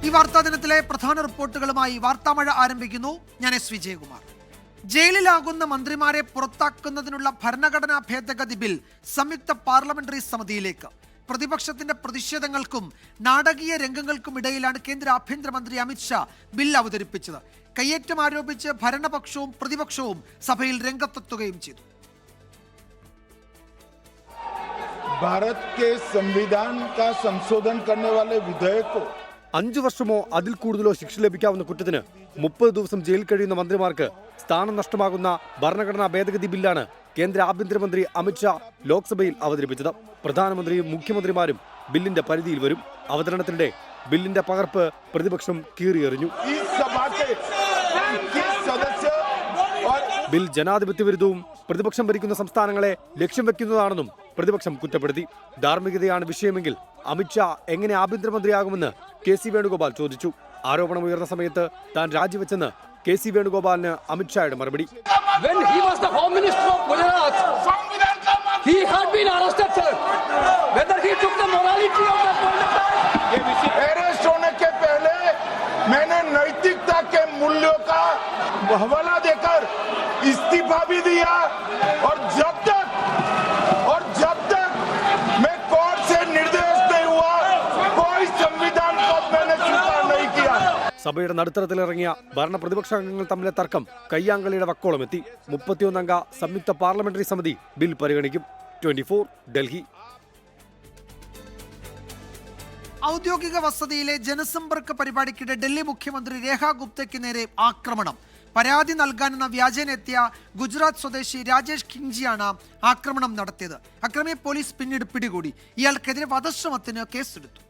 ഈ വാർത്താ ദിനത്തിലെ പ്രധാന റിപ്പോർട്ടുകളുമായി വാർത്താമഴ ആരംഭിക്കുന്നു. ഞാൻ എസ് വിജയകുമാർ. ജയിലിലാകുന്ന മന്ത്രിമാരെ പുറത്താക്കുന്നതിനുള്ള ഭരണഘടനാ ഭേദഗതി ബിൽ സംയുക്ത പാർലമെന്ററി സമിതിയിലേക്ക്. പ്രതിപക്ഷത്തിന്റെ പ്രതിഷേധങ്ങൾക്കും നാടകീയ രംഗങ്ങൾക്കും ഇടയിലാണ് കേന്ദ്ര ആഭ്യന്തരമന്ത്രി അമിത്ഷാ ബിൽ അവതരിപ്പിച്ചത്. കയ്യേറ്റം ആരോപിച്ച് ഭരണപക്ഷവും പ്രതിപക്ഷവും സഭയിൽ രംഗത്തെത്തുകയും ചെയ്തു. भारत के संविधान का संशोधन करने वाले विधेयक को 5 വർഷമോ അതിൽ കൂടുതലോ ശിക്ഷ ലഭിക്കാവുന്ന കുറ്റത്തിന് 30 ദിവസം ജയിൽ കഴിയുന്ന മന്ത്രിമാർക്ക് സ്ഥാനം നഷ്ടമാകുന്ന ഭരണഘടനാ ഭേദഗതി ബില്ലാണ് കേന്ദ്ര ആഭ്യന്തരമന്ത്രി അമിത്ഷാ ലോക്സഭയിൽ അവതരിപ്പിച്ചത്. പ്രധാനമന്ത്രിയും മുഖ്യമന്ത്രിമാരും ബില്ലിന്റെ പരിധിയിൽ വരും. അവതരണത്തിനിടെ ബില്ലിന്റെ പകർപ്പ് പ്രതിപക്ഷം കീറിയെറിഞ്ഞു. ബിൽ ജനാധിപത്യ വിരുദ്ധവും പ്രതിപക്ഷം ഭരിക്കുന്ന സംസ്ഥാനങ്ങളെ ലക്ഷ്യം വെക്കുന്നതാണെന്നും പ്രതിപക്ഷം കുറ്റപ്പെടുത്തി. ധാർമ്മികതയാണ് വിഷയമെങ്കിൽ അമിത്ഷാ എങ്ങനെ ആഭ്യന്തരമന്ത്രിയാകുമെന്ന് KC വേണുഗോപാൽ ചോദിച്ചു. ആരോപണം ഉയർന്ന സമയത്ത് താൻ രാജിവെച്ചെന്ന് KC വേണുഗോപാലിന് അമിത്ഷായുടെ മറുപടി. मैंने नैतिकता के मूल्यों का हवाला देकर इस्तीफा भी दिया और जब तक मैं कोर्ट से निर्देश नहीं हुआ कोई संविधान को मैंने स्वीकार नहीं किया. സഭയുടെ നടുത്തരത്തിലിറങ്ങിയ ഭരണ പ്രതിപക്ഷാംഗങ്ങൾ തമ്മിലെ തർക്കം കയ്യാങ്കളിയുടെ വക്കോളമെത്തി. 31 അംഗ സംയുക്ത പാർലമെന്ററി സമിതി ബിൽ പരിഗണിക്കും. 24 ഡൽഹി. ഔദ്യോഗിക വസതിയിലെ ജനസമ്പർക്ക പരിപാടിക്കിടെ ഡൽഹി മുഖ്യമന്ത്രി രേഖ ഗുപ്തയ്ക്ക് നേരെ ആക്രമണം. പരാതി നൽകാനെന്ന വ്യാജേനെത്തിയ ഗുജറാത്ത് സ്വദേശി രാജേഷ് ഖിങ്ജിയാണ് ആക്രമണം നടത്തിയത്. അക്രമിയെ പോലീസ് പിന്നീട് പിടികൂടി. ഇയാൾക്കെതിരെ വധശ്രമത്തിന് കേസെടുത്തു.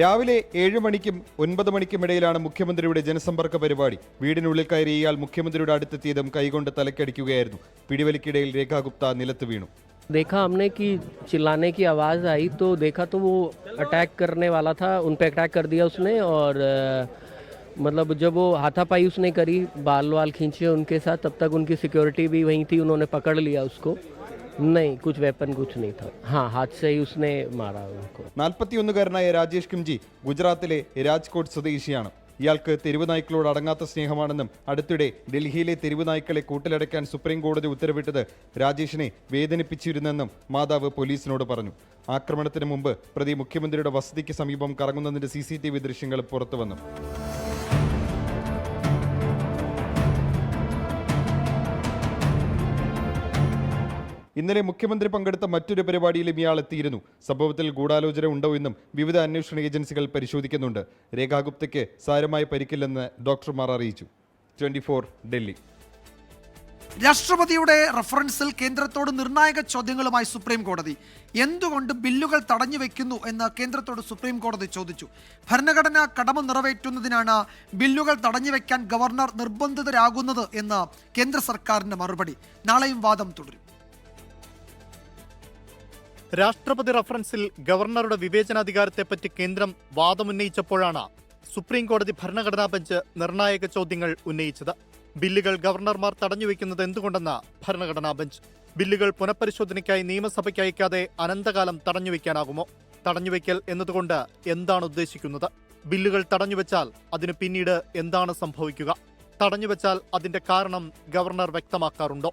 രാവിലെ 7 മണിക്കും 9 മണിക്കും ഇടയിലാണ് മുഖ്യമന്ത്രിയുടെ ജനസമ്പർക്ക പരിപാടി. വീടിനുള്ളിൽ കയറി ഇയാൾ മുഖ്യമന്ത്രിയുടെ അടുത്തെത്തിയതും കൈകൊണ്ട് തലക്കടിക്കുകയായിരുന്നു. പിടിവലിക്കിടയിൽ രേഖ ഗുപ്ത നിലത്ത് വീണു. देखा हमने कि चिल्लाने की आवाज़ आई तो देखा तो वो अटैक करने वाला था, उन पे अटैक कर दिया उसने. और मतलब जब वो हाथापाई उसने करी, बाल वाल खींचे उनके साथ, तब तक उनकी सिक्योरिटी भी वहीं थी, उन्होंने पकड़ लिया उसको. नहीं, कुछ वेपन कुछ नहीं था. हाँ, हाथ से ही उसने मारा उनको. 41-കാരനായ രാജേഷ് കിംജി ഗുജറാത്തിലെ രാജ്കോട്ട് സ്വദേശിയാണ്. ഇയാൾക്ക് തെരുവ് നായ്ക്കളോട് അടങ്ങാത്ത സ്നേഹമാണെന്നും അടുത്തിടെ ഡൽഹിയിലെ തെരുവ് നായ്ക്കളെ കൂട്ടിലടയ്ക്കാൻ സുപ്രീം കോടതി ഉത്തരവിട്ടത് രാജേഷിനെ വേദനിപ്പിച്ചിരുന്നെന്നും മാതാവ് പോലീസിനോട് പറഞ്ഞു. ആക്രമണത്തിന് മുമ്പ് പ്രതി മുഖ്യമന്ത്രിയുടെ വസതിക്ക് സമീപം കറങ്ങുന്നതിന്റെ CCTV ദൃശ്യങ്ങൾ പുറത്തുവന്നു. ഇന്നലെ മുഖ്യമന്ത്രി പങ്കെടുത്ത മറ്റൊരു പരിപാടിയിലും ഇയാൾ എത്തിയിരുന്നു. സംഭവത്തിൽ ഗൂഢാലോചന ഉണ്ടോ എന്നും വിവിധ അന്വേഷണ ഏജൻസികൾ പരിശോധിക്കുന്നുണ്ട്. രേഖാ ഗുപ്തയ്ക്ക് സാരമായി പരിക്കില്ലെന്ന് ഡോക്ടർമാർ അറിയിച്ചു. 24 ഡൽഹി. രാഷ്ട്രപതിയുടെ റഫറൻസിൽ കേന്ദ്രത്തോട് നിർണായക ചോദ്യങ്ങളുമായി സുപ്രീം കോടതി. എന്തുകൊണ്ട് ബില്ലുകൾ തടഞ്ഞുവെക്കുന്നു എന്ന് കേന്ദ്രത്തോട് സുപ്രീം കോടതി ചോദിച്ചു. ഭരണഘടനാ കടമ നിറവേറ്റുന്നതിനാണ് ബില്ലുകൾ തടഞ്ഞുവെക്കാൻ ഗവർണർ നിർബന്ധിതരാകുന്നത് എന്ന് കേന്ദ്ര സർക്കാരിന്റെ മറുപടി. നാളെയും വാദം തുടരും. രാഷ്ട്രപതി റഫറൻസിൽ ഗവർണറുടെ വിവേചനാധികാരത്തെപ്പറ്റി കേന്ദ്രം വാദമുന്നയിച്ചപ്പോഴാണ് സുപ്രീം കോടതി ഭരണഘടനാ ബെഞ്ച് നിർണായക ചോദ്യങ്ങൾ ഉന്നയിച്ചത്. ബില്ലുകൾ ഗവർണർമാർ തടഞ്ഞുവെക്കുന്നത് എന്തുകൊണ്ടെന്ന് ഭരണഘടനാ ബെഞ്ച്. ബില്ലുകൾ പുനഃപരിശോധനയ്ക്കായി നിയമസഭയ്ക്ക് അയക്കാതെ അനന്തകാലം തടഞ്ഞുവെക്കാനാകുമോ? തടഞ്ഞുവെക്കൽ എന്നതുകൊണ്ട് എന്താണ് ഉദ്ദേശിക്കുന്നത്? ബില്ലുകൾ തടഞ്ഞുവെച്ചാൽ അതിന് പിന്നീട് എന്താണ് സംഭവിക്കുക? തടഞ്ഞുവെച്ചാൽ അതിന്റെ കാരണം ഗവർണർ വ്യക്തമാക്കാറുണ്ടോ?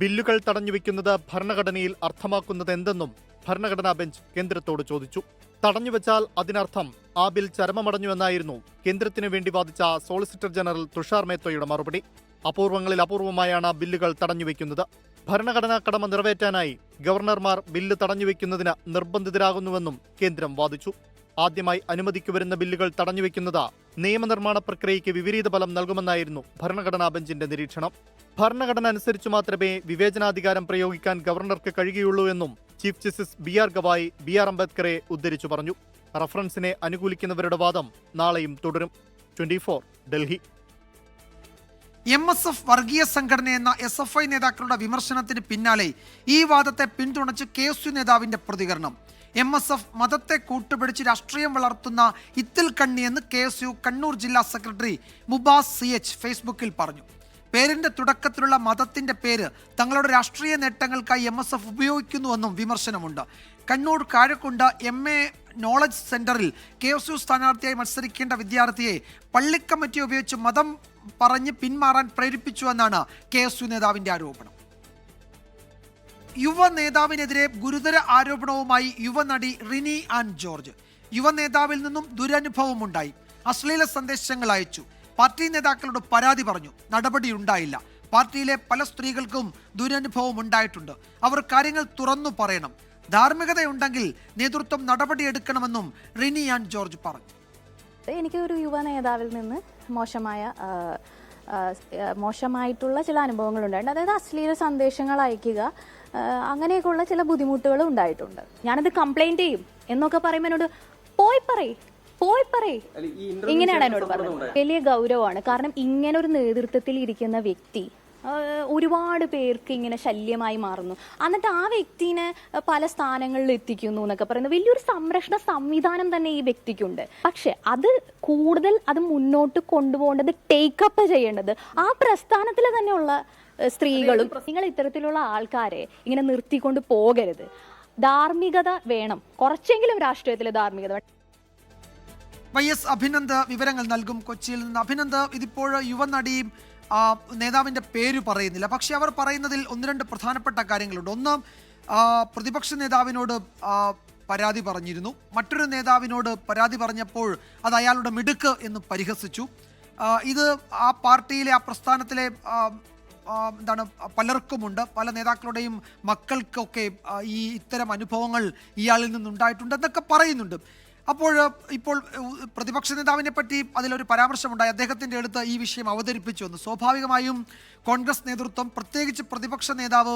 ബില്ലുകൾ തടഞ്ഞുവെക്കുന്നത് ഭരണഘടനയിൽ അർത്ഥമാക്കുന്നത് എന്തെന്നും ഭരണഘടനാ ബെഞ്ച് കേന്ദ്രത്തോട് ചോദിച്ചു. തടഞ്ഞുവെച്ചാൽ അതിനർത്ഥം ആ ബിൽ ചരമമടഞ്ഞുവെന്നായിരുന്നു കേന്ദ്രത്തിനു വേണ്ടി വാദിച്ച സോളിസിറ്റർ ജനറൽ തുഷാർ മേത്തോയുടെ മറുപടി. അപൂർവങ്ങളിൽ അപൂർവമായാണ് ബില്ലുകൾ തടഞ്ഞുവെക്കുന്നത്. ഭരണഘടനാ കടമ നിറവേറ്റാനായി ഗവർണർമാർ ബില്ല് തടഞ്ഞുവെക്കുന്നതിന് നിർബന്ധിതരാകുന്നുവെന്നും കേന്ദ്രം വാദിച്ചു. ആദ്യമായി അനുമതിക്ക് വരുന്ന ബില്ലുകൾ തടഞ്ഞുവെക്കുന്നത് നിയമനിർമ്മാണ പ്രക്രിയയ്ക്ക് വിപരീത ഫലം നൽകുമെന്നായിരുന്നു ഭരണഘടനാ ബെഞ്ചിന്റെ നിരീക്ഷണം. ഭരണഘടന അനുസരിച്ച് മാത്രമേ വിവേചനാധികാരം പ്രയോഗിക്കാൻ ഗവർണർക്ക് കഴിയുകയുള്ളൂ എന്നും chief justice BR Gavai BR അംബേദ്കറെ ഉദ്ധരിച്ചു പറഞ്ഞു. റഫറൻസിനെ അനുകൂലിക്കുന്നവരുടെ വാദം നാളെയും തുടരും. 24 ഡൽഹി. MSF വർഗീയ സംഘടനയെന്ന SFI നേതാക്കളുടെ വിമർശനത്തിന് പിന്നാലെ ഈ വാദത്തെ പിന്തുണച്ച് KSU നേതാവിന്റെ പ്രതികരണം. MSF മതത്തെ കൂട്ടുപിടിച്ച് രാഷ്ട്രീയം വളർത്തുന്ന ഇത്തിൽ കണ്ണിയെന്ന് KSU കണ്ണൂർ ജില്ലാ സെക്രട്ടറി മുബാസ് CH ഫേസ്ബുക്കിൽ പറഞ്ഞു. പേരിന്റെ തുടക്കത്തിലുള്ള മതത്തിന്റെ പേര് തങ്ങളുടെ രാഷ്ട്രീയ നേട്ടങ്ങൾക്കായി MSF ഉപയോഗിക്കുന്നുവെന്നും വിമർശനമുണ്ട്. കണ്ണൂർ കാഴക്കുണ്ട് MA നോളജ് സെന്ററിൽ KSU സ്ഥാനാർത്ഥിയായി മത്സരിക്കേണ്ട വിദ്യാർത്ഥിയെ പള്ളിക്കമ്മിറ്റി ഉപയോഗിച്ച് മതം പറഞ്ഞ് പിന്മാറാൻ പ്രേരിപ്പിച്ചുവെന്നാണ് KSU നേതാവിന്റെ ആരോപണം. യുവ നേതാവിനെതിരെ ഗുരുതര ആരോപണവുമായി യുവനടി റിനി ആൻ ജോർജ്. യുവ നേതാവിൽ നിന്നും ദുരനുഭവമുണ്ടായി. അശ്ലീല സന്ദേശങ്ങൾ അയച്ചു. പാർട്ടി നേതാക്കളോട് പരാതി പറഞ്ഞു. നടപടിയുണ്ടായില്ല. പാർട്ടിയിലെ പല സ്ത്രീകൾക്കും ദുരനുഭവം ഉണ്ടായിട്ടുണ്ട്. അവർ കാര്യങ്ങൾ തുറന്നു പറയണം. ധാർമ്മികതയുണ്ടെങ്കിൽ നേതൃത്വം നടപടിയെടുക്കണമെന്നും റിനി ആൻ ജോർജ് പറഞ്ഞു. എനിക്ക് ഒരു യുവ നേതാവിൽ നിന്ന് മോശമായിട്ടുള്ള ചില അനുഭവങ്ങൾ ഉണ്ടായിട്ടുണ്ട്. അതായത് അശ്ലീല സന്ദേശങ്ങൾ അയക്കുക, അങ്ങനെയൊക്കെയുള്ള ചില ബുദ്ധിമുട്ടുകൾ ഉണ്ടായിട്ടുണ്ട്. ഞാനത് കംപ്ലൈന്റ് ചെയ്യും എന്നൊക്കെ പറയുമ്പോൾ എന്നോട് പോയി പറയ് ഇങ്ങനെയാണ് എന്നോട് പറഞ്ഞത്. വലിയ ഗൗരവമാണ്. കാരണം ഇങ്ങനെ ഒരു നേതൃത്വത്തിൽ ഇരിക്കുന്ന വ്യക്തി ഒരുപാട് പേർക്ക് ഇങ്ങനെ ശല്യമായി മാറുന്നു. എന്നിട്ട് ആ വ്യക്തിനെ പല സ്ഥാനങ്ങളിൽ എത്തിക്കുന്നു എന്നൊക്കെ പറയുന്നത് വലിയൊരു സംരക്ഷണ സംവിധാനം തന്നെ ഈ വ്യക്തിക്കുണ്ട്. പക്ഷെ അത് കൂടുതൽ മുന്നോട്ട് കൊണ്ടുപോകേണ്ടത്, ടേക്കപ്പ് ചെയ്യേണ്ടത് ആ പ്രസ്ഥാനത്തിൽ തന്നെയുള്ള സ്ത്രീകളും. നിങ്ങൾ ഇത്തരത്തിലുള്ള ആൾക്കാരെ ഇങ്ങനെ നിർത്തിക്കൊണ്ട് പോകരുത്. ധാർമ്മികത വേണം, കുറച്ചെങ്കിലും രാഷ്ട്രീയത്തിൽ ധാർമ്മികത വേണം. YS അഭിനന്ദ് വിവരങ്ങൾ നൽകും കൊച്ചിയിൽ നിന്ന്. അഭിനന്ദ്, ഇതിപ്പോൾ യുവനടിയും നേതാവിൻ്റെ പേര് പറയുന്നില്ല, പക്ഷെ അവർ പറയുന്നതിൽ ഒന്ന് രണ്ട് പ്രധാനപ്പെട്ട കാര്യങ്ങളുണ്ട്. ഒന്ന്, പ്രതിപക്ഷ നേതാവിനോട് പരാതി പറഞ്ഞിരുന്നു. മറ്റൊരു നേതാവിനോട് പരാതി പറഞ്ഞപ്പോൾ അത് അയാളുടെ മിടുക്ക് എന്ന് പരിഹസിച്ചു. ഇത് ആ പാർട്ടിയിലെ, ആ പ്രസ്ഥാനത്തിലെ പലർക്കുമുണ്ട്. പല നേതാക്കളുടെയും മക്കൾക്കൊക്കെ ഈ ഇത്തരം അനുഭവങ്ങൾ ഇയാളിൽ നിന്നുണ്ടായിട്ടുണ്ട് എന്നൊക്കെ പറയുന്നുണ്ട്. ഇപ്പോൾ പ്രതിപക്ഷ നേതാവിനെ പറ്റി അതിലൊരു പരാമർശമുണ്ടായി. അദ്ദേഹത്തിൻ്റെ അടുത്ത് ഈ വിഷയം അവതരിപ്പിച്ചു എന്ന്. സ്വാഭാവികമായും കോൺഗ്രസ് നേതൃത്വം, പ്രത്യേകിച്ച് പ്രതിപക്ഷ നേതാവ്,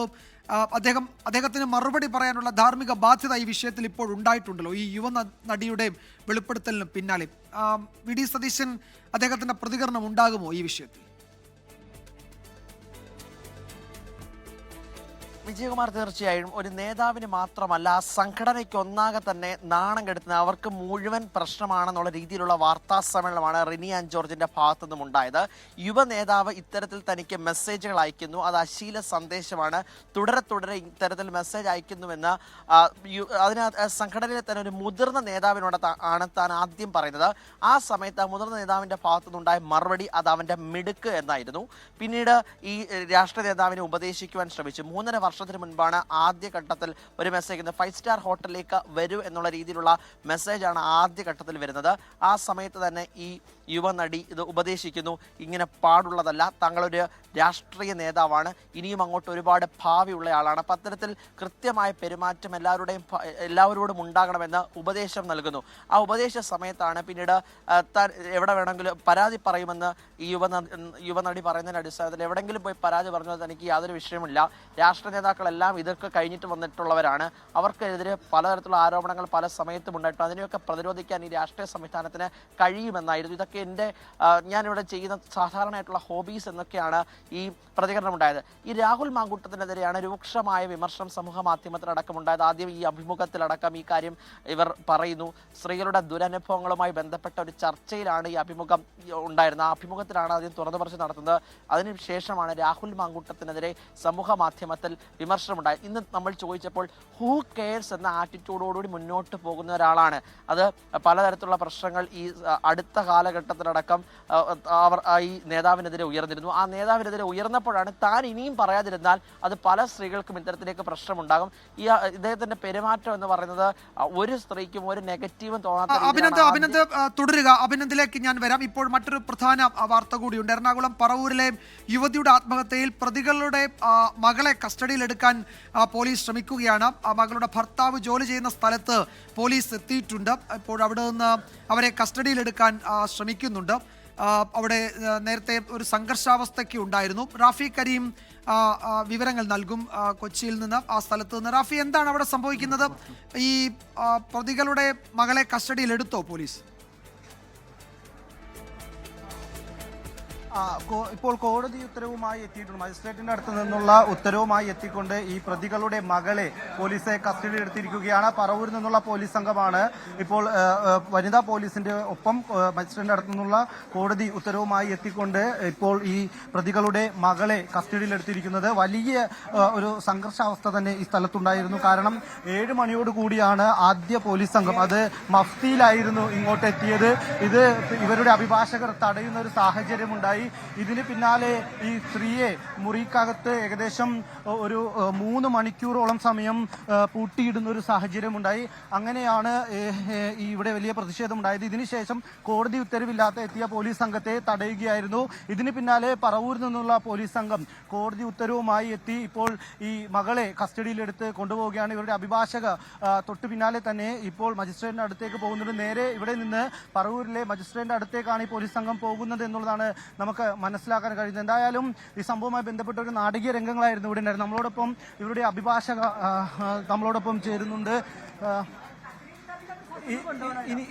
അദ്ദേഹത്തിന് മറുപടി പറയാനുള്ള ധാർമ്മിക ബാധ്യത ഈ വിഷയത്തിൽ ഇപ്പോൾ ഉണ്ടായിട്ടുണ്ടല്ലോ, ഈ യുവ നടിയുടെ വെളിപ്പെടുത്തലിന് പിന്നാലെ. VD സതീശൻ, അദ്ദേഹത്തിൻ്റെ പ്രതികരണം ഉണ്ടാകുമോ ഈ വിഷയത്തിൽ? വിജയകുമാർ, തീർച്ചയായും ഒരു നേതാവിന് മാത്രമല്ല ആ സംഘടനയ്ക്ക് ഒന്നാകെ തന്നെ നാണം കെടുത്തുന്ന, അവർക്ക് മുഴുവൻ പ്രശ്നമാണെന്നുള്ള രീതിയിലുള്ള വാർത്താ സമ്മേളനമാണ് റിനി ആൻ ജോർജിന്റെ ഭാഗത്തു നിന്നും ഉണ്ടായത്. യുവ നേതാവ് ഇത്തരത്തിൽ തനിക്ക് മെസ്സേജുകൾ അയക്കുന്നു, അത് അശ്ലീല സന്ദേശമാണ്, തുടരെ ഇത്തരത്തിൽ മെസ്സേജ് അയക്കുന്നുവെന്ന് സംഘടനയിലെ തന്നെ ഒരു മുതിർന്ന നേതാവിനോട് ആണ് താൻ ആദ്യം പറയുന്നത്. ആ സമയത്ത് ആ മുതിർന്ന നേതാവിന്റെ ഭാഗത്തു നിന്നുണ്ടായ മറുപടി അത് അവന്റെ മിടുക്ക് എന്നായിരുന്നു. പിന്നീട് ഈ രാഷ്ട്രീയ നേതാവിനെ ഉപദേശിക്കുവാൻ ശ്രമിച്ചു. 3.5 വർഷത്തിന് മുൻപാണ് ആദ്യഘട്ടത്തിൽ ഒരു മെസ്സേജ്, 5 സ്റ്റാർ ഹോട്ടലിലേക്ക് വരൂ എന്നുള്ള രീതിയിലുള്ള മെസ്സേജാണ് ആദ്യഘട്ടത്തിൽ വരുന്നത്. ആ സമയത്ത് തന്നെ ഈ യുവനടി ഇത് ഉപദേശിക്കുന്നു, ഇങ്ങനെ പാടുള്ളതല്ല, തങ്ങളൊരു രാഷ്ട്രീയ നേതാവാണ്, ഇനിയും അങ്ങോട്ട് ഒരുപാട് ഭാവിയുള്ള ആളാണ്, പത്രത്തിൽ കൃത്യമായ പെരുമാറ്റം എല്ലാവരോടും ഉണ്ടാകണമെന്ന് ഉപദേശം നൽകുന്നു. ആ ഉപദേശ സമയത്താണ് പിന്നീട് താൻ എവിടെ വേണമെങ്കിലും പരാതി പറയുമെന്ന് ഈ യുവനടി പറയുന്നതിൻ്റെ അടിസ്ഥാനത്തിൽ എവിടെയെങ്കിലും പോയി പരാതി പറഞ്ഞാൽ തനിക്ക് യാതൊരു വിഷയമില്ല, രാഷ്ട്രീയ നേതാക്കളെല്ലാം ഇതൊക്കെ കഴിഞ്ഞിട്ട് വന്നിട്ടുള്ളവരാണ്, അവർക്കെതിരെ പലതരത്തിലുള്ള ആരോപണങ്ങൾ പല സമയത്തും ഉണ്ടായിട്ടുണ്ട്, അതിനെയൊക്കെ പ്രതിരോധിക്കാൻ ഈ രാഷ്ട്രീയ സംവിധാനത്തിന് കഴിയുമെന്നായിരുന്നു. ഇതൊക്കെ ഞാനിവിടെ ചെയ്യുന്ന സാധാരണയായിട്ടുള്ള ഹോബീസ് എന്നൊക്കെയാണ് ഈ പ്രതികരണം ഉണ്ടായത്. ഈ രാഹുൽ മാങ്കൂട്ടത്തിനെതിരെയാണ് രൂക്ഷമായ വിമർശനം സമൂഹ മാധ്യമത്തിലടക്കമുണ്ടായത്. ആദ്യം ഈ അഭിമുഖത്തിലടക്കം ഈ കാര്യം ഇവർ പറയുന്നു. സ്ത്രീകളുടെ ദുരനുഭവങ്ങളുമായി ബന്ധപ്പെട്ട ഒരു ചർച്ചയിലാണ് ഈ അഭിമുഖം ഉണ്ടായിരുന്നത്. ആ അഭിമുഖത്തിലാണ് ആദ്യം തുറന്നു പറച്ച് നടത്തുന്നത്. അതിനുശേഷമാണ് രാഹുൽ മാങ്കൂട്ടത്തിനെതിരെ സമൂഹ മാധ്യമത്തിൽ വിമർശനമുണ്ടായത്. ഇന്ന് നമ്മൾ ചോദിച്ചപ്പോൾ ഹൂ കെയർസ് എന്ന ആറ്റിറ്റ്യൂഡോടുകൂടി മുന്നോട്ട് പോകുന്ന ഒരാളാണ്. അത് പലതരത്തിലുള്ള പ്രശ്നങ്ങൾ ഈ അടുത്ത കാലഘട്ടത്തിലടക്കം അവർ ഈ നേതാവിനെതിരെ ഉയർന്നിരുന്നു. ആ നേതാവിനെതിരെ ഉയർന്നപ്പോഴാണ് താൻ ഇനിയും പറയാതിരുന്നാൽ അത് പല സ്ത്രീകൾക്കും ഇത്തരത്തിലേക്ക് പ്രശ്നമുണ്ടാകും. ഈ ഇദ്ദേഹത്തിന്റെ പെരുമാറ്റം എന്ന് പറയുന്നത് ഒരു സ്ത്രീക്കും ഒരു നെഗറ്റീവും തോന്നാത്ത. അഭിനന്ദ് തുടരുക. അഭിനന്ദിലേക്ക് ഞാൻ വരാം. ഇപ്പോൾ മറ്റൊരു പ്രധാന വാർത്ത കൂടിയുണ്ട്. എറണാകുളം പറവൂരിലെ യുവതിയുടെ ആത്മഹത്യയിൽ പ്രതികളുടെ മകളെ കസ്റ്റഡിയിലെടുക്കാൻ പോലീസ് ശ്രമിക്കുകയാണ്. മകളുടെ ഭർത്താവ് ജോലി ചെയ്യുന്ന സ്ഥലത്ത് പോലീസ് എത്തിയിട്ടുണ്ട്. ഇപ്പോൾ അവിടെ നിന്ന് അവരെ കസ്റ്റഡിയിലെടുക്കാൻ ശ്രമിക്കുന്നുണ്ട്. അവിടെ നേരത്തെ ഒരു സംഘർഷാവസ്ഥയ്ക്ക് ഉണ്ടായിരുന്നു. റാഫി കരീം വിവരങ്ങൾ നൽകും കൊച്ചിയിൽ നിന്ന്, ആ സ്ഥലത്ത് നിന്ന്. റാഫി, എന്താണ് അവിടെ സംഭവിക്കുന്നത്? ഈ പ്രതികളുടെ മകളെ കസ്റ്റഡിയിലെടുത്തോ പോലീസ്? ഇപ്പോൾ കോടതി ഉത്തരവുമായി എത്തിയിട്ടുണ്ട്. മജിസ്ട്രേറ്റിന്റെ അടുത്ത് നിന്നുള്ള ഉത്തരവുമായി എത്തിക്കൊണ്ട് ഈ പ്രതികളുടെ മകളെ പോലീസ് കസ്റ്റഡിയിൽ എടുത്തിരിക്കുകയാണ്. പറവൂരിൽ നിന്നുള്ള പോലീസ് സംഘമാണ് ഇപ്പോൾ വനിതാ പോലീസിന്റെ ഒപ്പം മജിസ്ട്രേറ്റിന്റെ അടുത്ത് നിന്നുള്ള കോടതി ഉത്തരവുമായി എത്തിക്കൊണ്ട് ഇപ്പോൾ ഈ പ്രതികളുടെ മകളെ കസ്റ്റഡിയിൽ എടുത്തിരിക്കുന്നത്. വലിയ ഒരു സംഘർഷാവസ്ഥ തന്നെ ഈ സ്ഥലത്തുണ്ടായിരുന്നു. കാരണം 7 മണിയോട് കൂടിയാണ് ആദ്യ പോലീസ് സംഘം, അത് മഫ്തിയിലായിരുന്നു ഇങ്ങോട്ട് എത്തിയത്. ഇത് ഇവരുടെ അഭിഭാഷകർ തടയുന്ന ഒരു സാഹചര്യമുണ്ടായി. ഇതിന് പിന്നാലെ ഈ സ്ത്രീയെ മുറിക്കകത്ത് ഏകദേശം ഒരു 3 മണിക്കൂറോളം സമയം പൂട്ടിയിടുന്ന ഒരു സാഹചര്യമുണ്ടായി. അങ്ങനെയാണ് ഇവിടെ വലിയ പ്രതിഷേധമുണ്ടായത്. ഇതിനുശേഷം കോടതി ഉത്തരവില്ലാതെ എത്തിയ പോലീസ് സംഘത്തെ തടയുകയായിരുന്നു. ഇതിന് പിന്നാലെ പറവൂരിൽ നിന്നുള്ള പോലീസ് സംഘം കോടതി ഉത്തരവുമായി എത്തി ഇപ്പോൾ ഈ മകളെ കസ്റ്റഡിയിലെടുത്ത് കൊണ്ടുപോവുകയാണ്. ഇവരുടെ അഭിഭാഷക തൊട്ടു പിന്നാലെ തന്നെ ഇപ്പോൾ മജിസ്ട്രേറ്റിന്റെ അടുത്തേക്ക് പോകുന്നുണ്ട്. നേരെ ഇവിടെ നിന്ന് പറവൂരിലെ മജിസ്ട്രേറ്റിന്റെ അടുത്തേക്കാണ് ഈ പോലീസ് സംഘം പോകുന്നത് എന്നുള്ളതാണ് നമുക്ക് മനസ്സിലാക്കാൻ കഴിയുന്നത്. എന്തായാലും ഈ സംഭവവുമായി ബന്ധപ്പെട്ട ഒരു നാടകീയ രംഗങ്ങളായിരുന്നു ഇവിടെ ഉണ്ടായിരുന്നത്. നമ്മളോടൊപ്പം ഇവരുടെ അഭിഭാഷക നമ്മളോടൊപ്പം ചേരുന്നുണ്ട്.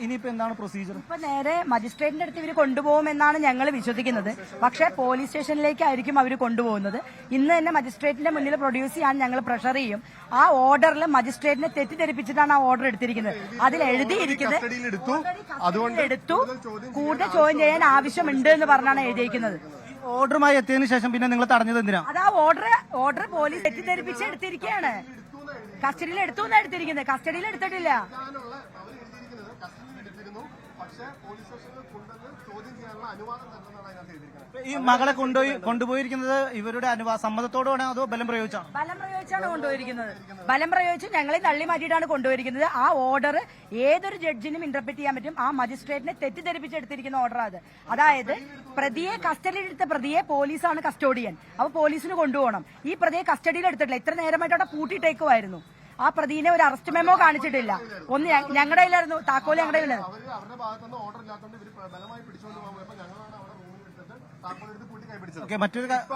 ഇനിയിപ്പോ എന്താണ് പ്രൊസീജിയർ? ഇപ്പൊ നേരെ മജിസ്ട്രേറ്റിന്റെ അടുത്ത് ഇവർ കൊണ്ടുപോകുമെന്നാണ് ഞങ്ങൾ വിശ്വസിക്കുന്നത്. പക്ഷേ പോലീസ് സ്റ്റേഷനിലേക്കായിരിക്കും അവർ കൊണ്ടുപോകുന്നത്. ഇന്ന് തന്നെ മജിസ്ട്രേറ്റിന്റെ മുന്നിൽ പ്രൊഡ്യൂസ് ചെയ്യാൻ ഞങ്ങൾ പ്രഷർ ചെയ്യും. ആ ഓർഡറിൽ മജിസ്ട്രേറ്റിനെ തെറ്റിദ്ധരിപ്പിച്ചിട്ടാണ് ആ ഓർഡർ എടുത്തിരിക്കുന്നത്. അതിൽ എഴുതിയിരിക്കുന്നത് എടുത്തു, കൂടുതൽ ചോദ്യം ചെയ്യാൻ ആവശ്യമുണ്ട് എന്ന് പറഞ്ഞാണ് എഴുതിയിരിക്കുന്നത്. ഓർഡറുമായി എത്തിയതിനു ശേഷം പിന്നെ നിങ്ങൾ തടഞ്ഞത് എന്തിനാ? അത് ആ ഓർഡർ പോലീസ് തെറ്റിദ്ധരിപ്പിച്ച് എടുത്തിരിക്കുകയാണ്. കസ്റ്റഡിയിൽ എടുത്തു എന്നാണ് എടുത്തിരിക്കുന്നത്. കസ്റ്റഡിയിൽ എടുത്തിട്ടില്ല. ഈ മകളെ കൊണ്ടുപോയിരിക്കുന്നത് ഇവരുടെ സമ്മതത്തോടെയാണോ അതോ ബലം പ്രയോഗിച്ചാണോ? ബലം പ്രയോഗിച്ചാണ് കൊണ്ടുപോയിരിക്കുന്നത്. ബലം പ്രയോഗിച്ച് ഞങ്ങളെ തള്ളി മാറ്റിയിട്ടാണ് കൊണ്ടുപോയിരിക്കുന്നത്. ആ ഓർഡർ ഏതൊരു ജഡ്ജിനും ഇന്റർപ്രറ്റ് ചെയ്യാൻ പറ്റും. ആ മജിസ്ട്രേറ്റിനെ തെറ്റിദ്ധരിപ്പിച്ചെടുത്തിരിക്കുന്ന ഓർഡർ അത്. അതായത് പ്രതിയെ കസ്റ്റഡിയിലെടുത്ത പ്രതിയെ പോലീസാണ് കസ്റ്റോഡിയൻ. അപ്പൊ പോലീസിന് കൊണ്ടുപോകണം. ഈ പ്രതിയെ കസ്റ്റഡിയിൽ എടുത്തിട്ടില്ല. ഇത്ര നേരമായിട്ട് അവിടെ പൂട്ടിയിട്ടേക്കുമായിരുന്നു. ആ പ്രതിനെ ഒരു അറസ്റ്റ് മെമ്മോ കാണിച്ചിട്ടില്ല. ഒന്ന് ഞങ്ങളുടെ കയ്യിലായിരുന്നു, താക്കോല് ഞങ്ങളുടെ കയ്യിലായിരുന്നു.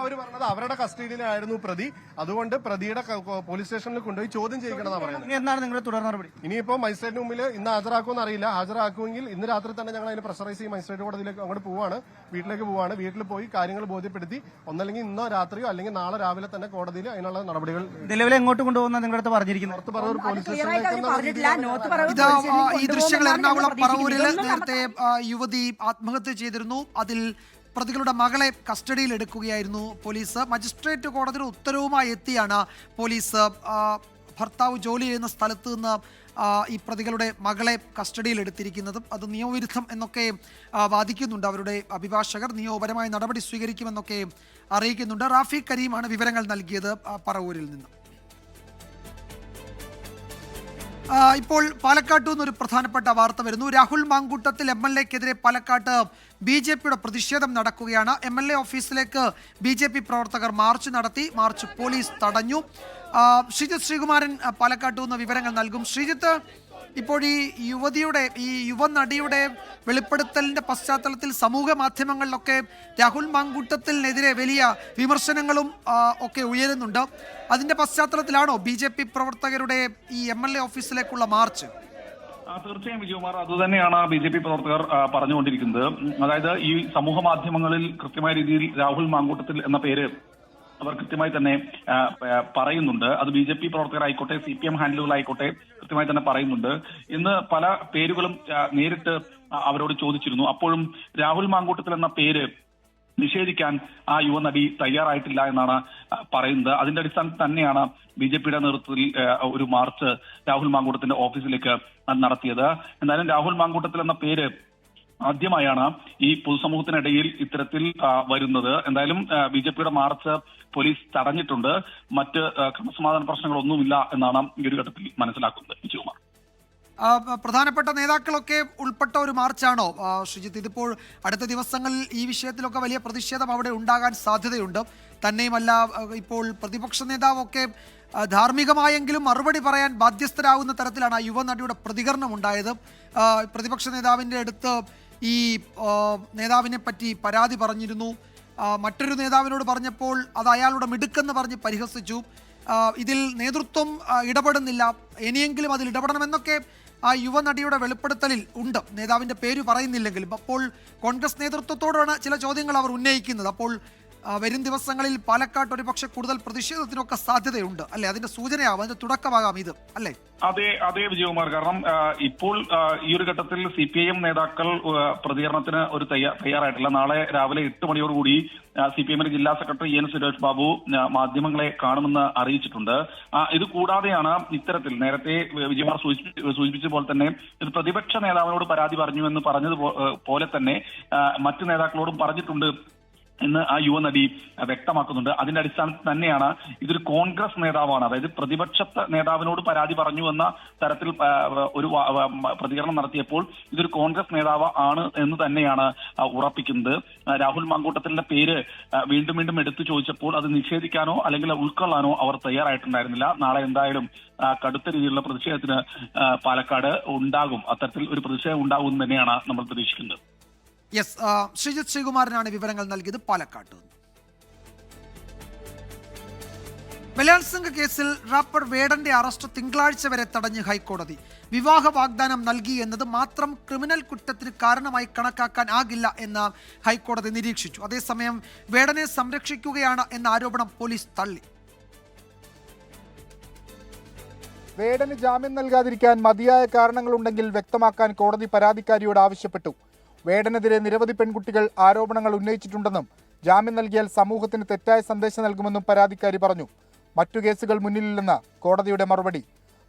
അവര് പറഞ്ഞത് അവരുടെ കസ്റ്റഡിയിലായിരുന്നു പ്രതി. അതുകൊണ്ട് പ്രതിയുടെ പോലീസ് സ്റ്റേഷനിൽ കൊണ്ടുപോയി ചോദ്യം ചെയ്യിക്കണമെന്നാണ് പറയുന്നത്. എന്താണ് നിങ്ങളുടെ തുടർ നടപടി? ഇനിയിപ്പോ മജിസ്ട്രേറ്റിന് മുമ്പിൽ ഇന്ന് ഹാജരാക്കുമെന്ന് അറിയില്ല. ഹാജരാക്കുമെങ്കിൽ ഇന്ന് രാത്രി തന്നെ ഞങ്ങൾ അതിന് പ്രഷറൈസ് ചെയ്യും. മജിസ്ട്രേറ്റ് കോടതിയിലേക്ക് അങ്ങോട്ട് വീട്ടിലേക്ക് പോവാണ്. വീട്ടിൽ പോയി കാര്യങ്ങൾ ബോധ്യപ്പെടുത്തി ഒന്നല്ലെങ്കിൽ ഇന്നോ രാത്രിയോ അല്ലെങ്കിൽ നാളെ രാവിലെ തന്നെ കോടതിയിൽ അതിനുള്ള നടപടികൾ. നിലവിൽ എങ്ങോട്ട് കൊണ്ടുപോകുന്ന നിങ്ങളുടെ അടുത്ത് പറഞ്ഞിരിക്കുന്നത്? പോലീസ് ഈ ദൃശ്യങ്ങൾ എറണാകുളം പറവൂരിൽ നേരത്തെ യുവതി ആത്മഹത്യ ചെയ്തിരുന്നു. അതിൽ പ്രതികളുടെ മകളെ കസ്റ്റഡിയിൽ എടുക്കുകയായിരുന്നു പോലീസ്. മജിസ്ട്രേറ്റ് കോടതിയുടെ ഉത്തരവുമായി എത്തിയാണ് പോലീസ് ഭർത്താവ് ജോലി ചെയ്യുന്ന സ്ഥലത്ത് നിന്ന് ഈ പ്രതികളുടെ മകളെ കസ്റ്റഡിയിൽ എടുത്തിരിക്കുന്നതും. അത് നിയമവിരുദ്ധം എന്നൊക്കെ വാദിക്കുന്നുണ്ട് അവരുടെ അഭിഭാഷകർ. നിയമപരമായ നടപടി സ്വീകരിക്കുമെന്നൊക്കെ അറിയിക്കുന്നുണ്ട്. റാഫി കരീമാണ് വിവരങ്ങൾ നൽകിയത് പറവൂരിൽ നിന്ന്. ഇപ്പോൾ പാലക്കാട്ടു നിന്നൊരു പ്രധാനപ്പെട്ട വാർത്ത വരുന്നു. രാഹുൽ മാങ്കൂട്ടത്തിൽ MLA-ക്കെതിരെ പാലക്കാട്ട് BJP-യുടെ പ്രതിഷേധം നടക്കുകയാണ്. MLA ഓഫീസിലേക്ക് BJP പ്രവർത്തകർ മാർച്ച് നടത്തി. മാർച്ച് പോലീസ് തടഞ്ഞു. ശ്രീജിത്ത് ശ്രീകുമാരൻ പാലക്കാട്ടു നിന്ന് വിവരങ്ങൾ നൽകും. ശ്രീജിത്ത്, ഇപ്പോൾ ഈ യുവനടിയുടെ വെളിപ്പെടുത്തലിന്റെ പശ്ചാത്തലത്തിൽ സമൂഹ മാധ്യമങ്ങളിലൊക്കെ രാഹുൽ മാങ്കൂട്ടത്തിനെതിരെ വലിയ വിമർശനങ്ങളും ഒക്കെ ഉയരുന്നുണ്ട്. അതിന്റെ പശ്ചാത്തലത്തിലാണോ BJP പ്രവർത്തകരുടെ ഈ MLA ഓഫീസിലേക്കുള്ള മാർച്ച്? തീർച്ചയായും വിജയകുമാർ, അതുതന്നെയാണ് BJP പ്രവർത്തകർ പറഞ്ഞുകൊണ്ടിരിക്കുന്നത്. അതായത് ഈ സമൂഹ മാധ്യമങ്ങളിൽ കൃത്യമായ രീതിയിൽ രാഹുൽ മാങ്കൂട്ടത്തിൽ എന്ന പേര് അവർ കൃത്യമായി തന്നെ പറയുന്നുണ്ട്. അത് BJP പ്രവർത്തകരായിക്കോട്ടെ CPM ഹാൻഡിലുകളായിക്കോട്ടെ കൃത്യമായി തന്നെ പറയുന്നുണ്ട്. ഇന്ന് പല പേരുകളും നേരിട്ട് അവരോട് ചോദിച്ചിരുന്നു. അപ്പോഴും രാഹുൽ മാങ്കൂട്ടത്തിൽ എന്ന പേര് നിഷേധിക്കാൻ ആ യുവനടി തയ്യാറായിട്ടില്ല എന്നാണ് പറയുന്നത്. അതിന്റെ അടിസ്ഥാനത്തിൽ തന്നെയാണ് BJP-യുടെ നേതൃത്വത്തിൽ ഒരു മാർച്ച് രാഹുൽ മാങ്കൂട്ടത്തിന്റെ ഓഫീസിലേക്ക് നടത്തിയത്. എന്തായാലും രാഹുൽ മാങ്കൂട്ടത്തിൽ എന്ന പേര് ആദ്യമായാണ് ഈ പൊതുസമൂഹത്തിനിടയിൽ ഇത്തരത്തിൽ വരുന്നത്. എന്തായാലും BJP-യുടെ മാർച്ച് പോലീസ് തടഞ്ഞിട്ടുണ്ട്. മറ്റ് ക്രമസമാധാന പ്രശ്നങ്ങളൊന്നുമില്ല എന്നാണ് ഈ ഒരു ഘട്ടത്തിൽ മനസ്സിലാക്കുന്നത്. വിജയകുമാർ, പ്രധാനപ്പെട്ട നേതാക്കളൊക്കെ ഉൾപ്പെട്ട ഒരു മാർച്ചാണോ ശ്രീജിത്ത്? ഇതിപ്പോൾ അടുത്ത ദിവസങ്ങളിൽ ഈ വിഷയത്തിലൊക്കെ വലിയ പ്രതിഷേധം അവിടെ ഉണ്ടാകാൻ സാധ്യതയുണ്ട്. തന്നെയുമല്ല, ഇപ്പോൾ പ്രതിപക്ഷ നേതാവൊക്കെ ധാർമ്മികമായെങ്കിലും മറുപടി പറയാൻ ബാധ്യസ്ഥരാകുന്ന തരത്തിലാണ് ആ യുവനടിയുടെ പ്രതികരണം ഉണ്ടായത്. പ്രതിപക്ഷ നേതാവിൻ്റെ അടുത്ത് ഈ നേതാവിനെ പറ്റി പരാതി പറഞ്ഞിരുന്നു. മറ്റൊരു നേതാവിനോട് പറഞ്ഞപ്പോൾ അത് അയാളുടെ മിടുക്കെന്ന് പറഞ്ഞ് പരിഹസിച്ചു. ഇതിൽ നേതൃത്വം ഇടപെടുന്നില്ല, ഇനിയെങ്കിലും അതിൽ ഇടപെടണമെന്നൊക്കെ ആ യുവനടിയുടെ വെളിപ്പെടുത്തലിൽ ഉണ്ട്, നേതാവിന്റെ പേര് പറയുന്നില്ലെങ്കിലും. അപ്പോൾ കോൺഗ്രസ് നേതൃത്വത്തോടാണ് ചില ചോദ്യങ്ങൾ അവർ ഉന്നയിക്കുന്നത്. അപ്പോൾ വരും ദിവസങ്ങളിൽ പാലക്കാട് ഒരുപക്ഷെ കൂടുതൽ പ്രതിഷേധത്തിനൊക്കെ സാധ്യതയുണ്ട് അല്ലെ? അതിന്റെ സൂചനയാവും, അതിന്റെ തുടക്കമാകാം ഇത് അല്ലേ? അതെ വിജയകുമാർ, കാരണം ഇപ്പോൾ ഈ ഒരു ഘട്ടത്തിൽ CPIM നേതാക്കൾ പ്രതികരണത്തിന് ഒരു തയ്യാറായിട്ടില്ല. നാളെ രാവിലെ 8 മണിയോടുകൂടി CPIMന്റെ ജില്ലാ സെക്രട്ടറി EN സുരേഷ് ബാബു മാധ്യമങ്ങളെ കാണുമെന്ന് അറിയിച്ചിട്ടുണ്ട്. ഇത് കൂടാതെയാണ് ഇത്തരത്തിൽ നേരത്തെ വിജയകുമാർ സൂചിപ്പിച്ച പോലെ തന്നെ ഒരു പ്രതിപക്ഷ നേതാവിനോട് പരാതി പറഞ്ഞു എന്ന് പറഞ്ഞതുപോലെ തന്നെ മറ്റു നേതാക്കളോടും പറഞ്ഞിട്ടുണ്ട് എന്ന് ആ യുവനടി വ്യക്തമാക്കുന്നുണ്ട്. അതിന്റെ അടിസ്ഥാനത്തിൽ തന്നെയാണ് ഇതൊരു കോൺഗ്രസ് നേതാവാണ്, അതായത് പ്രതിപക്ഷ നേതാവിനോട് പരാതി പറഞ്ഞു എന്ന തരത്തിൽ ഒരു പ്രതികരണം നടത്തിയപ്പോൾ ഇതൊരു കോൺഗ്രസ് നേതാവ് ആണ് എന്ന് തന്നെയാണ് ഉറപ്പിക്കുന്നത്. രാഹുൽ മാങ്കൂട്ടത്തിന്റെ പേര് വീണ്ടും എടുത്തു ചോദിച്ചപ്പോൾ അത് നിഷേധിക്കാനോ അല്ലെങ്കിൽ ഉൾക്കൊള്ളാനോ അവർ തയ്യാറായിട്ടുണ്ടായിരുന്നില്ല. നാളെ എന്തായാലും കടുത്ത രീതിയിലുള്ള പ്രതിഷേധത്തിന് പാലക്കാട് ഉണ്ടാകും. അത്തരത്തിൽ ഒരു പ്രതിഷേധം ഉണ്ടാകും എന്ന് തന്നെയാണ് നമ്മൾ പ്രതീക്ഷിക്കുന്നത്. യെസ്, ശ്രീജിത്ത് ശ്രീകുമാരനാണ് വിവരങ്ങൾ നൽകിയത് പാലക്കാട്ട്. ബലാത്സംഗ കേസിൽ റാപ്പർ വേടന്റെ അറസ്റ്റ് തിങ്കളാഴ്ച വരെ തടഞ്ഞ് ഹൈക്കോടതി. വിവാഹ വാഗ്ദാനം നൽകി എന്നത് മാത്രം ക്രിമിനൽ കുറ്റത്തിന് കാരണമായി കണക്കാക്കാൻ ആകില്ല എന്ന് ഹൈക്കോടതി നിരീക്ഷിച്ചു. അതേസമയം വേടനെ സംരക്ഷിക്കുകയാണ് എന്ന ആരോപണം പോലീസ് തള്ളി. വേടന് ജാമ്യം നൽകാതിരിക്കാൻ മതിയായ കാരണങ്ങളുണ്ടെങ്കിൽ വ്യക്തമാക്കാൻ കോടതി പരാതിക്കാരിയോട് ആവശ്യപ്പെട്ടു. വേടനെതിരെ നിരവധി പെൺകുട്ടികൾ ആരോപണങ്ങൾ ഉന്നയിച്ചിട്ടുണ്ടെന്നും ജാമ്യം നൽകിയാൽ സമൂഹത്തിന് തെറ്റായ സന്ദേശം നൽകുമെന്നും പരാതിക്കാരി പറഞ്ഞു. മറ്റു കേസുകൾ മുന്നിലില്ലെന്ന് കോടതിയുടെ മറുപടി.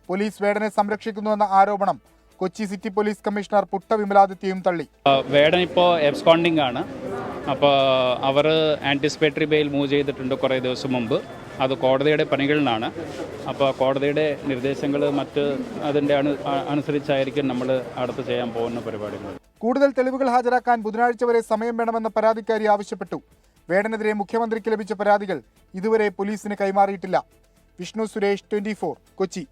പോലീസ് വേടനെ സംരക്ഷിക്കുന്നുവെന്ന ആരോപണം Kochi city police commissioner Putta വിമലാദിത്യയും തള്ളി. വേടൻ ഇപ്പോൾ എബ്സ്കോണ്ടിംഗ് ആണ്. അപ്പോൾ അവർ ആൻറ്റിസിപ്പേറ്ററി ബെയിൽ മൂവ് ചെയ്തിട്ടുണ്ട് കുറേ ദിവസം മുമ്പ്. അത് കോടതിയുടെ പണികളിലാണ്. അപ്പോൾ കോടതിയുടെ നിർദ്ദേശങ്ങൾ മറ്റ് അതിൻ്റെ അനുസരിച്ചായിരിക്കും നമ്മൾ അടുത്ത് ചെയ്യാൻ പോകുന്ന പരിപാടികൾ. കൂടുതൽ തെളിവുകൾ ഹാജരാക്കാൻ ബുധനാഴ്ച വരെ സമയം വേണമെന്ന പരാതിക്കാരി ആവശ്യപ്പെട്ടു. വേടനെതിരെ മുഖ്യമന്ത്രിക്ക് ലഭിച്ച പരാതികൾ ഇതുവരെ പോലീസിന് കൈമാറിയിട്ടില്ല. വിഷ്ണു സുരേഷ്, 24 കൊച്ചി.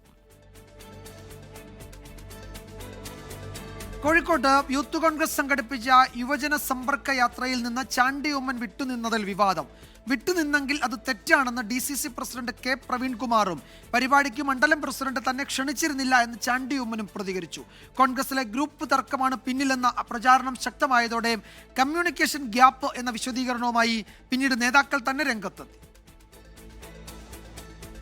കോഴിക്കോട്ട് യൂത്ത് കോൺഗ്രസ് സംഘടിപ്പിച്ച യുവജന സമ്പർക്ക യാത്രയിൽ നിന്ന് ചാണ്ടി ഉമ്മൻ വിട്ടുനിന്നതിൽ വിവാദം. വിട്ടുനിന്നെങ്കിൽ അത് തെറ്റാണെന്ന് DCC പ്രസിഡന്റ് K പ്രവീൺകുമാറും പരിപാടിക്ക് മണ്ഡലം പ്രസിഡന്റ് തന്നെ ക്ഷണിച്ചിരുന്നില്ല എന്ന് ചാണ്ടി ഉമ്മനും പ്രതികരിച്ചു. കോൺഗ്രസിലെ ഗ്രൂപ്പ് തർക്കമാണ് പിന്നിലെന്ന പ്രചാരണം ശക്തമായതോടെ കമ്മ്യൂണിക്കേഷൻ ഗ്യാപ്പ് എന്ന വിശദീകരണവുമായി പിന്നീട് നേതാക്കൾ തന്നെ രംഗത്തെത്തി.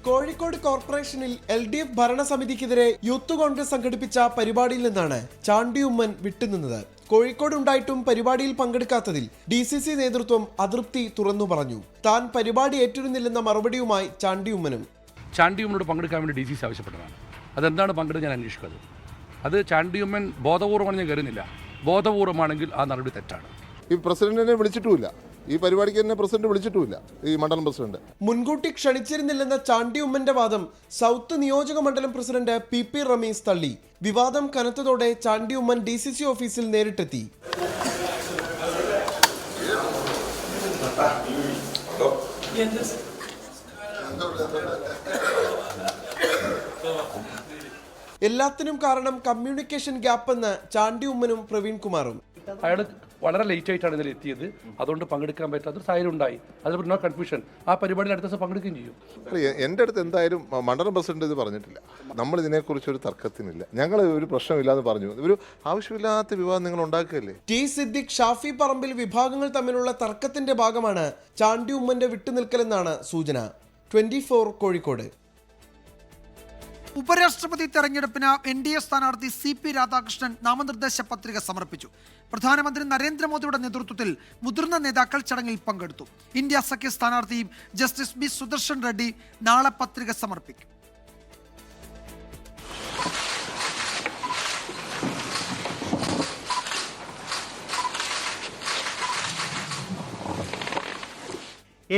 കോഴിക്കോട് കോർപ്പറേഷനിൽ LDF ഭരണസമിതിക്കെതിരെ യൂത്ത് കോൺഗ്രസ് സംഘടിപ്പിച്ച പരിപാടിയിൽ നിന്നാണ് ചാണ്ടി ഉമ്മൻ വിട്ടുനിന്നത്. കോഴിക്കോട് ഉണ്ടായിട്ടും പരിപാടിയിൽ പങ്കെടുക്കാത്തതിൽ DCC നേതൃത്വം അതൃപ്തി തുറന്നു പറഞ്ഞു. താൻ പരിപാടി ഏറ്റിരുന്നില്ലെന്ന മറുപടിയുമായി ചാണ്ടി ഉമ്മനോട് പങ്കെടുക്കാൻ വേണ്ടി DCC ആവശ്യപ്പെട്ടതാണ്. അതെന്താണ് പങ്കെടുത്ത് ഞാൻ അന്വേഷിക്കുന്നത്. അത് ചാണ്ടി ഉമ്മൻ ബോധപൂർവ്വമാണ് ഞാൻ കരുതുന്നില്ല. ബോധപൂർവമാണെങ്കിൽ ആ നടപടി തെറ്റാണ്. ഈ പ്രസിഡന്റിനെ വിളിച്ചിട്ടുമില്ല, ഈ പരിപാടിക്ക് തന്നെ പ്രസിഡന്റ് വിളിച്ചിട്ടുമില്ല, ഈ മണ്ഡലം പ്രസിഡന്റ്. മുൻകൂട്ടി ക്ഷണിച്ചിരുന്നില്ലെന്ന ചാണ്ടി ഉമ്മന്റെ വാദം സൗത്ത് നിയോജക മണ്ഡലം പ്രസിഡന്റ് PP റമീസ് തള്ളി. വിവാദം കനത്തതോടെ ചാണ്ടി ഉമ്മൻ DCC ഓഫീസിൽ നേരിട്ടെത്തി. എല്ലാത്തിനും കാരണം കമ്മ്യൂണിക്കേഷൻ ഗ്യാപ്പ് എന്ന് ചാണ്ടി ഉമ്മനും പ്രവീൺകുമാറും. അയാൾ വളരെ ലേറ്റ് ആയിട്ടാണ് ഇതിൽ എത്തിയത്. അതുകൊണ്ട് പങ്കെടുക്കാൻ പറ്റാത്തൊരു സാഹചര്യം ഉണ്ടായി. അതിൽ നോ കൺഫ്യൂഷൻ. ആ പരിപാടിയിൽ അടുത്ത ദിവസം പങ്കെടുക്കുകയും ചെയ്യും. എൻ്റെ അടുത്ത് എന്തായാലും മണ്ഡലം പ്രസിഡന്റ് ഇത് പറഞ്ഞിട്ടില്ല. നമ്മൾ ഇതിനെക്കുറിച്ച് ഒരു തർക്കത്തിനില്ല, ഞങ്ങൾ ഒരു പ്രശ്നമില്ലാന്ന് പറഞ്ഞു. ഒരു ആവശ്യമില്ലാത്ത വിവാദം നിങ്ങൾ ഉണ്ടാക്കുകയല്ലേ. T സിദ്ദിഖ്, ഷാഫി പറമ്പിൽ വിഭാഗങ്ങൾ തമ്മിലുള്ള തർക്കത്തിന്റെ ഭാഗമാണ് ചാണ്ടി ഉമ്മന്റെ വിട്ടുനിൽക്കലെന്നാണ് സൂചന. 24 കോഴിക്കോട്. ഉപരാഷ്ട്രപതി തെരഞ്ഞെടുപ്പിന് NDA സ്ഥാനാർത്ഥി CP രാധാകൃഷ്ണൻ നാമനിർദ്ദേശ പത്രിക സമർപ്പിച്ചു. പ്രധാനമന്ത്രി നരേന്ദ്രമോദിയുടെ നേതൃത്വത്തിൽ മുതിർന്ന നേതാക്കൾ ചടങ്ങിൽ പങ്കെടുത്തു. ഇന്ത്യ സഖ്യ സ്ഥാനാർത്ഥി ജസ്റ്റിസ് B സുദർശൻ റെഡ്ഡി നാളെ പത്രിക സമർപ്പിക്കും.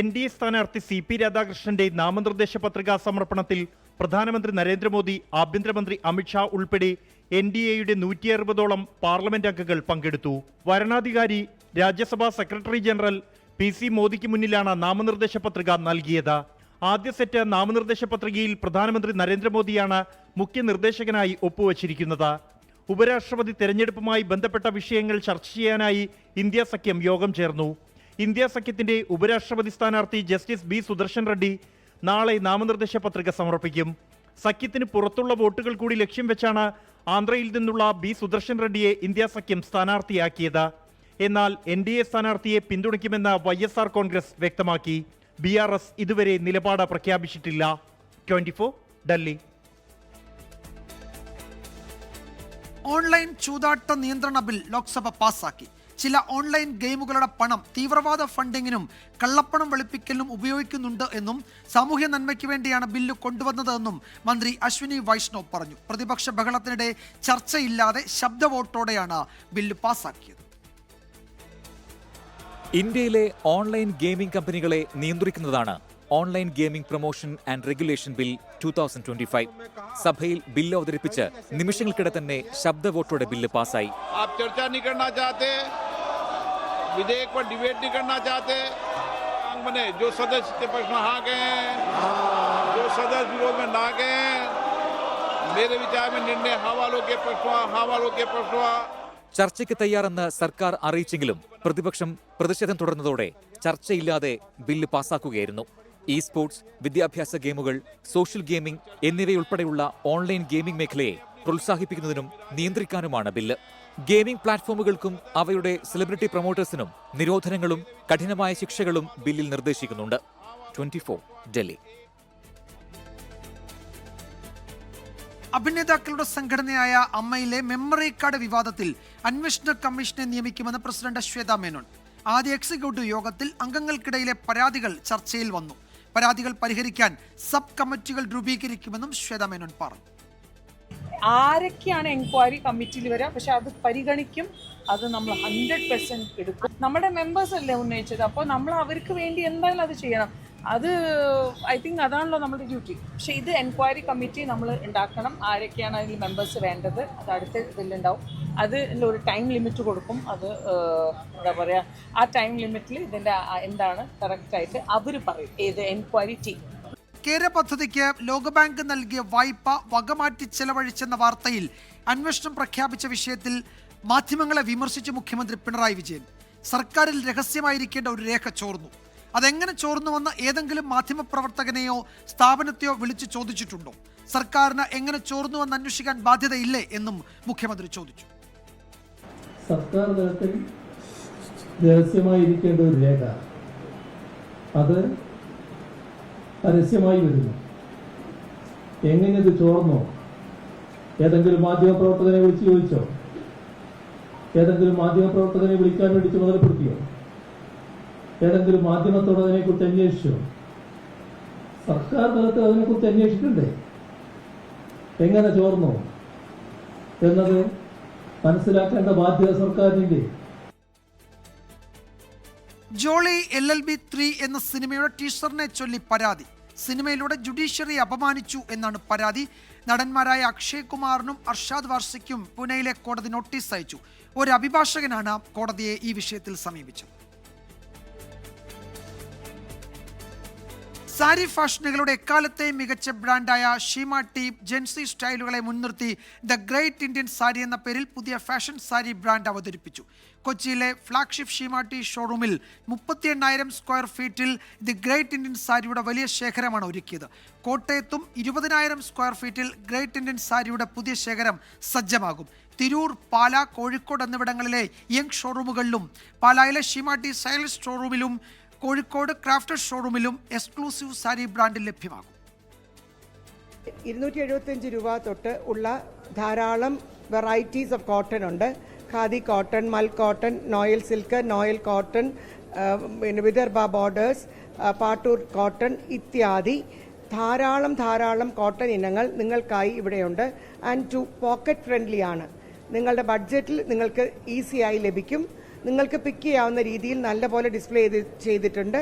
NDA സ്ഥാനാർത്ഥി CP രാധാകൃഷ്ണന്റെ നാമനിർദ്ദേശ പത്രികാ സമർപ്പണത്തിൽ പ്രധാനമന്ത്രി നരേന്ദ്രമോദി, ആഭ്യന്തരമന്ത്രി അമിത്ഷാ ഉൾപ്പെടെ NDAയുടെ 160ഓളം പാർലമെന്റ് അംഗങ്ങൾ പങ്കെടുത്തു. വരണാധികാരി, രാജ്യസഭാ സെക്രട്ടറി ജനറൽ PC മോദിക്ക് മുന്നിലാണ് നാമനിർദ്ദേശ പത്രിക നൽകിയത്. ആദ്യ സെറ്റ് നാമനിർദ്ദേശ പത്രികയിൽ പ്രധാനമന്ത്രി നരേന്ദ്രമോദിയാണ് മുഖ്യ നിർദ്ദേശകനായി ഒപ്പുവച്ചിരിക്കുന്നത്. ഉപരാഷ്ട്രപതി തെരഞ്ഞെടുപ്പുമായി ബന്ധപ്പെട്ട വിഷയങ്ങൾ ചർച്ച ചെയ്യാനായി ഇന്ത്യ സഖ്യം യോഗം ചേർന്നു. ഇന്ത്യ സഖ്യത്തിന്റെ ഉപരാഷ്ട്രപതി സ്ഥാനാർത്ഥി ജസ്റ്റിസ് B സുദർശൻ റെഡ്ഡി നാളെ നാമനിർദ്ദേശ പത്രിക സമർപ്പിക്കും. സഖ്യത്തിന് പുറത്തുള്ള വോട്ടുകൾ കൂടി ലക്ഷ്യം വെച്ചാണ് ആന്ധ്രയിൽ നിന്നുള്ള ബി സുദർശൻ റെഡ്ഡിയെ ഇന്ത്യ സഖ്യം സ്ഥാനാർത്ഥിയാക്കിയത്. എന്നാൽ NDA സ്ഥാനാർത്ഥിയെ പിന്തുണയ്ക്കുമെന്ന് YSR കോൺഗ്രസ് വ്യക്തമാക്കി. BRS ഇതുവരെ നിലപാട് പ്രഖ്യാപിച്ചിട്ടില്ല. 24 ഡൽഹി. ഓൺലൈൻ ചൂതാട്ട നിയന്ത്രണ ബിൽ ലോക്സഭ പാസാക്കി. ചില ഓൺലൈൻ ഗെയിമുകളുടെ പണം തീവ്രവാദ ഫണ്ടിങ്ങിനും കള്ളപ്പണം വെളുപ്പിക്കലിനും ഉപയോഗിക്കുന്നുണ്ട് എന്നും സാമൂഹ്യ നന്മയ്ക്ക് വേണ്ടിയാണ് ബില്ല് കൊണ്ടുവന്നതെന്നും മന്ത്രി അശ്വിനി വൈഷ്ണവ് പറഞ്ഞു. പ്രതിപക്ഷ ബഹളത്തിനിടെ ചർച്ചയില്ലാതെ ശബ്ദ വോട്ടോടെയാണ് ബില്ല് പാസാക്കിയത്. ഇന്ത്യയിലെ ഓൺലൈൻ ഗെയിമിംഗ് കമ്പനികളെ നിയന്ത്രിക്കുന്നതാണ് online gaming promotion and regulation bill 2025. സഭയിൽ ബില്ല് അവതരിപ്പിച്ച് നിമിഷങ്ങൾക്കിടെ തന്നെ ശബ്ദ വോട്ടോടെ ബില്ല് പാസായി. विधेयक पर डिबेट नहीं करना चाहते बने जो सदस्य के पक्ष में हाँ गए जो सदस्य विरोध में ना गए मेरे विचार में निर्णय हाँ वालों के पक्ष ചർച്ചയ്ക്ക് തയ്യാറെന്ന് സർക്കാർ അറിയിച്ചെങ്കിലും പ്രതിപക്ഷം പ്രതിഷേധം തുടർന്നതോടെ ചർച്ചയില്ലാതെ ബില്ല് പാസാക്കുകയായിരുന്നു. ഇ സ്പോർട്സ്, വിദ്യാഭ്യാസ ഗെയിമുകൾ, സോഷ്യൽ ഗെയിമിംഗ് എന്നിവയുൾപ്പെടെയുള്ള ഓൺലൈൻ ഗെയിമിംഗ് മേഖലയെ പ്രോത്സാഹിപ്പിക്കുന്നതിനും നിയന്ത്രിക്കാനുമാണ് ബില്ല്. ഗെയിമിംഗ് പ്ലാറ്റ്ഫോമുകൾക്കും അവയുടെ സെലിബ്രിറ്റി പ്രൊമോട്ടേഴ്സിനും നിരോധനങ്ങളും കഠിനമായ ശിക്ഷകളും ബില്ലിൽ നിർദ്ദേശിക്കുന്നുണ്ട്. 24 ഡൽഹി. അഭിനേതാക്കളുടെ സംഘടനയായ അമ്മയിലെ മെമ്മറി കാർഡ് വിവാദത്തിൽ അന്വേഷണ കമ്മീഷനെ നിയമിക്കുമെന്ന് പ്രസിഡന്റ് ശ്വേത മേനോൻ. ആദ്യ എക്സിക്യൂട്ടീവ് യോഗത്തിൽ അംഗങ്ങൾക്കിടയിലെ പരാതികൾ ചർച്ചയിൽ വന്നു. പരാതികൾ പരിഹരിക്കാൻ സബ് കമ്മിറ്റികൾ രൂപീകരിക്കുമെന്നും ശ്വേത മേനോൻ പറഞ്ഞു. ആരൊക്കെയാണ് എൻക്വയറി കമ്മിറ്റിയിൽ വരിക, പക്ഷെ അത് പരിഗണിക്കും. അത് നമ്മൾ 100% എടുക്കും. നമ്മുടെ മെമ്പേഴ്സ് അല്ലേ ഉന്നയിച്ചത്, അപ്പോൾ നമ്മൾ അവർക്ക് വേണ്ടി എന്തായാലും അത് ചെയ്യണം. അത് ഐ തിങ്ക് അതാണല്ലോ നമ്മുടെ ഡ്യൂട്ടി. പക്ഷേ ഇത് എൻക്വയറി കമ്മിറ്റി നമ്മൾ ഉണ്ടാക്കണം. ആരൊക്കെയാണ് അതിൽ മെമ്പേഴ്സ് വേണ്ടത്, അത് അടുത്ത ഇതിലുണ്ടാവും. അതിൽ ഒരു ടൈം ലിമിറ്റ് കൊടുക്കും. അത് എന്താ പറയുക, ആ ടൈം ലിമിറ്റിൽ ഇതിൻ്റെ എന്താണ് കറക്റ്റായിട്ട് അവർ പറയും, ഏത് എൻക്വയറി ടീം. കേര പദ്ധതിക്ക് ലോകബാങ്ക് നൽകിയ വായ്പ വകമാറ്റി ചെലവഴിച്ചെന്ന വാർത്തയിൽ അന്വേഷണം പ്രഖ്യാപിച്ച വിഷയത്തിൽ മാധ്യമങ്ങളെ വിമർശിച്ച് മുഖ്യമന്ത്രി പിണറായി വിജയൻ. സർക്കാരിൽ രഹസ്യമായിരിക്കേണ്ട ഒരു രേഖ ചോർന്നു. അതെങ്ങനെ ചോർന്നുവെന്ന് ഏതെങ്കിലും മാധ്യമപ്രവർത്തകനെയോ സ്ഥാപനത്തെയോ വിളിച്ചു ചോദിച്ചിട്ടുണ്ടോ? സർക്കാരിന് എങ്ങനെ ചോർന്നുവെന്ന് അന്വേഷിക്കാൻ ബാധ്യതയില്ലേ എന്നും മുഖ്യമന്ത്രി ചോദിച്ചു. സർക്കാർ തലത്തിൽ രഹസ്യമായിരിക്കേണ്ട ഒരു രേഖ അത് പരസ്യമായി വരുന്നു. എങ്ങനെ ഇത് ചോർന്നോ? ഏതെങ്കിലും മാധ്യമപ്രവർത്തകനെ വിളിച്ച് ചോദിച്ചോ? ഏതെങ്കിലും മാധ്യമപ്രവർത്തകനെ വിളിക്കാൻ വേണ്ടി ചുമതലപ്പെടുത്തിയോ? ഏതെങ്കിലും മാധ്യമത്തോട് അതിനെക്കുറിച്ച് അന്വേഷിച്ചോ? സർക്കാർ തലത്തിൽ അതിനെക്കുറിച്ച് അന്വേഷിക്കണ്ടേ? എങ്ങനെ ചോർന്നോ എന്നത് മനസ്സിലാക്കേണ്ട ബാധ്യത സർക്കാരിന്റെ. ജോളി LLB 3 എന്ന സിനിമയുടെ ടീസറിനെ ചൊല്ലി പരാതി. സിനിമയിലൂടെ ജുഡീഷ്യറി അപമാനിച്ചു എന്നാണ് പരാതി. നടന്മാരായ അക്ഷയ് കുമാറിനും അർഷാദ് വാർസിക്കും പൂനെയിലെ കോടതി നോട്ടീസ് അയച്ചു. ഒരു അഭിഭാഷകനാണ് കോടതിയെ ഈ വിഷയത്തിൽ സമീപിച്ചത്. സാരി ഫാഷനുകളുടെ എക്കാലത്തെയും മികച്ച ബ്രാൻഡായ ഷീമ ടീപ് ജെൻസി സ്റ്റൈലുകളെ മുൻനിർത്തി ദ ഗ്രേറ്റ് ഇന്ത്യൻ സാരി എന്ന പേരിൽ പുതിയ ഫാഷൻ സാരി ബ്രാൻഡ് അവതരിപ്പിച്ചു. കൊച്ചിയിലെ ഫ്ലാഗ്ഷിപ്പ് ഷീമ ടീ ഷോറൂമിൽ 38,000 സ്ക്വയർ ഫീറ്റിൽ ദി ഗ്രേറ്റ് ഇന്ത്യൻ സാരിയുടെ വലിയ ശേഖരമാണ് ഒരുക്കിയത്. കോട്ടയത്തും 20,000 സ്ക്വയർ ഫീറ്റിൽ ഗ്രേറ്റ് ഇന്ത്യൻ സാരിയുടെ പുതിയ ശേഖരം സജ്ജമാകും. തിരൂർ, പാല, കോഴിക്കോട് എന്നിവിടങ്ങളിലെ യങ് ഷോറൂമുകളിലും പാലായിലെ ഷീമ ടീ സ്റ്റൈലിഷ് ഷോറൂമിലും കോഴിക്കോട് ക്രാഫ്റ്റഡ് ഷോറൂമിലും എക്സ്ക്ലൂസീവ് സാരി ബ്രാൻഡ് ലഭ്യമാകും. 275 രൂപ തൊട്ട് ഉള്ള ധാരാളം വെറൈറ്റീസ് ഓഫ് കോട്ടൺ ഉണ്ട്. ഖാദി കോട്ടൺ, മൽ cotton, Noel silk, Noel cotton, പിന്നെ വിദർഭ ബോർഡേഴ്സ്, പാട്ടൂർ കോട്ടൺ ഇത്യാദി ധാരാളം കോട്ടൺ ഇനങ്ങൾ നിങ്ങൾക്കായി ഇവിടെയുണ്ട്. ആൻഡ് ടു പോക്കറ്റ് ഫ്രണ്ട്ലി ആണ്. നിങ്ങളുടെ ബഡ്ജറ്റിൽ നിങ്ങൾക്ക് ഈസിയായി ലഭിക്കും. നിങ്ങൾക്ക് പിക്ക് ചെയ്യാവുന്ന രീതിയിൽ നല്ലപോലെ ഡിസ്പ്ലേ ചെയ്തിട്ടുണ്ട്.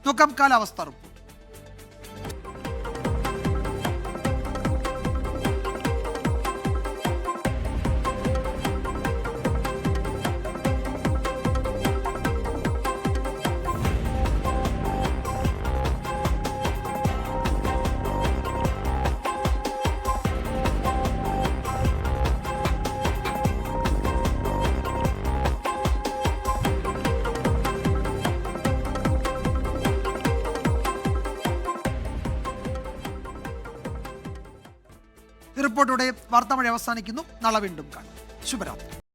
നോക്കാം കാലാവസ്ഥ റിപ്പോർട്ട്. റിപ്പോർട്ടോടെ വാർത്താമഴ അവസാനിക്കുന്നു. നാളെ വീണ്ടും കാണാം. ശുഭരാത്രി.